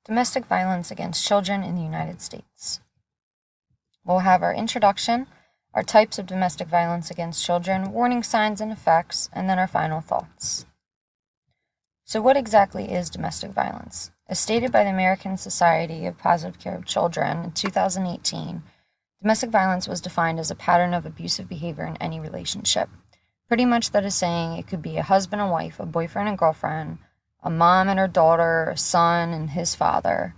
Domestic violence against children in the United States. We'll have our introduction, our types of domestic violence against children, warning signs and effects, and then our final thoughts. So what exactly is domestic violence? As stated by the American Society of Positive Care of Children in 2018, domestic violence was defined as a pattern of abusive behavior in any relationship. Pretty much that is saying it could be a husband and wife, a boyfriend and girlfriend, a mom and her daughter, a son and his father,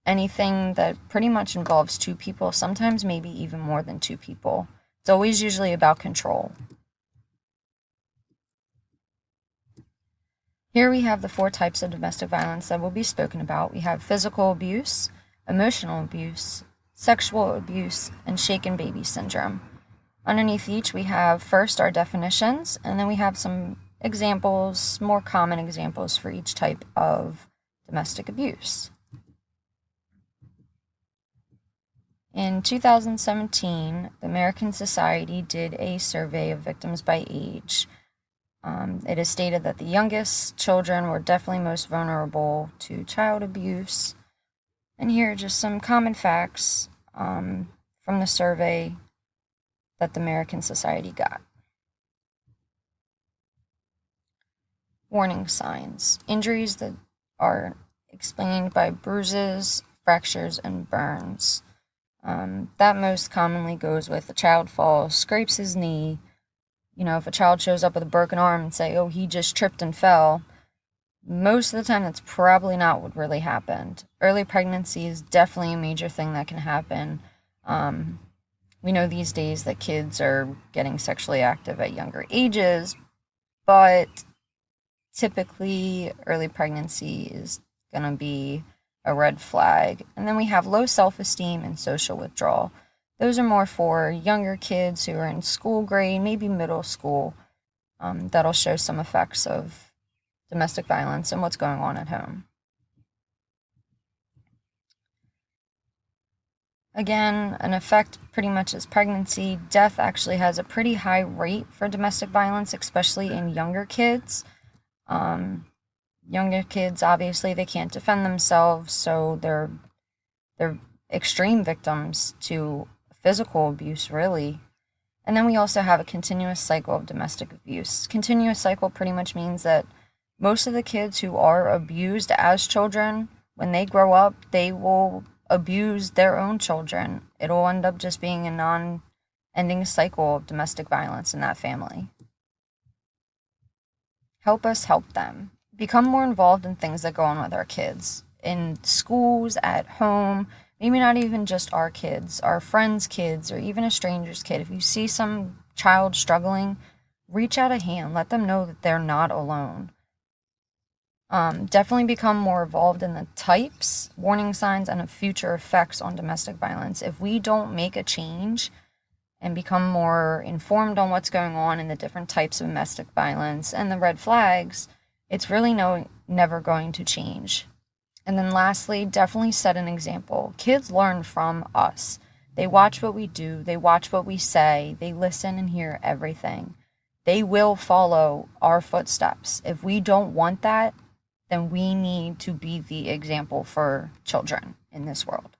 anything that pretty much involves two people, sometimes maybe even more than two people. It's always usually about control. Here we have the 4 types of domestic violence that will be spoken about. We have physical abuse, emotional abuse, sexual abuse, and shaken baby syndrome. Underneath each, we have first our definitions, and then we have some examples, more common examples for each type of domestic abuse. In 2017, the American Society did a survey of victims by age. It is stated that the youngest children were definitely most vulnerable to child abuse. And here are just some common facts from the survey that the American Society got. Warning signs. Injuries that are explained by bruises, fractures, and burns. That most commonly goes with a child falls, scrapes his knee. You know, if a child shows up with a broken arm and say, oh, he just tripped and fell, most of the time that's probably not what really happened. Early pregnancy is definitely a major thing that can happen. We know these days that kids are getting sexually active at younger ages, but typically early pregnancy is going to be a red flag. And then we have low self-esteem and social withdrawal. Those are more for younger kids who are in school grade, maybe middle school. That'll show some effects of domestic violence and what's going on at home. Again, an effect pretty much is pregnancy. Death actually has a pretty high rate for domestic violence, especially in younger kids. Younger kids, obviously, they can't defend themselves, so they're extreme victims to physical abuse, really. And then we also have a continuous cycle of domestic abuse. Continuous cycle pretty much means that most of the kids who are abused as children, when they grow up, they will abuse their own children. It'll end up just being a non-ending cycle of domestic violence in that family. Help us help them. Become more involved in things that go on with our kids. In schools, at home, maybe not even just our kids, our friends' kids, or even a stranger's kid. If you see some child struggling, reach out a hand. Let them know that they're not alone. Definitely become more involved in the types, warning signs, and future effects on domestic violence. If we don't make a change and become more informed on what's going on in the different types of domestic violence and the red flags, it's really never going to change. And then lastly, definitely set an example. Kids learn from us. They watch what we do, they watch what we say, they listen and hear everything. They will follow our footsteps. If we don't want that, then we need to be the example for children in this world.